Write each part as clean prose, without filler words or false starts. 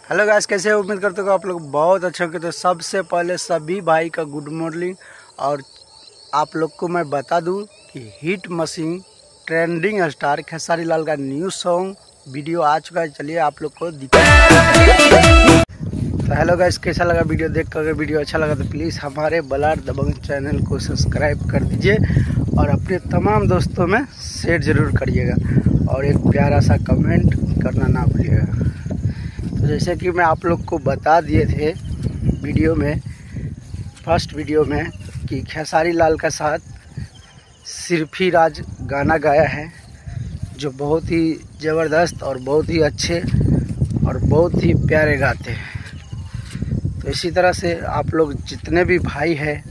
Hello guys, कैसे हो? उम्मीद करते हो आप लोग बहुत अच्छे होंगे। तो सबसे पहले सभी भाई का गुड मॉर्निंग। और आप लोग को मैं बता दूं कि hit machine trending star Khesari Lal का न्यू सॉन्ग वीडियो आ चुका है। चलिए आप लोग को दिखा। तो हेलो गाइस, कैसा लगा वीडियो देख कर? अगर वीडियो अच्छा लगा तो प्लीज़ हमारे बलार दबंग चैनल को सब्सक्राइब कर दीजिए और अपने तमाम दोस्तों में शेयर ज़रूर करिएगा और एक प्यारा सा कमेंट करना ना भूलिएगा। तो जैसे कि मैं आप लोग को बता दिए थे वीडियो में, फर्स्ट वीडियो में, कि खेसारी लाल का साथ सिर्फी राज गाना गाया है जो बहुत ही ज़बरदस्त और बहुत ही अच्छे और बहुत ही प्यारे गाते हैं। तो इसी तरह से आप लोग जितने भी भाई हैं,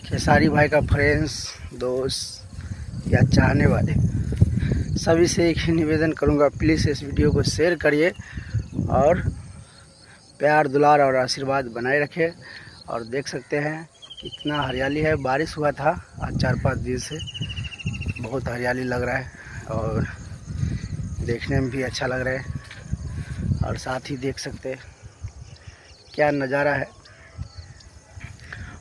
खेसारी भाई का फ्रेंड्स, दोस्त या चाहने वाले, सभी से एक ही निवेदन करूंगा, प्लीज़ इस वीडियो को शेयर करिए और प्यार दुलार और आशीर्वाद बनाए रखें। और देख सकते हैं कितना हरियाली है। बारिश हुआ था आज 4-5 दिन से, बहुत हरियाली लग रहा है और देखने में भी अच्छा लग रहा है। और साथ ही देख सकते हैं क्या नज़ारा है।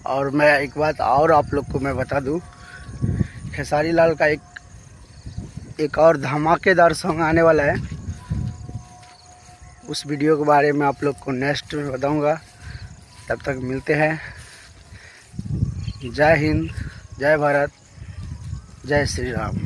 और मैं एक बात और आप लोग को मैं बता दूं, खेसारी लाल का एक और धमाकेदार सॉन्ग आने वाला है। उस वीडियो के बारे में आप लोग को नेक्स्ट में बताऊंगा। तब तक मिलते हैं। जय हिंद, जय भारत, जय श्री राम।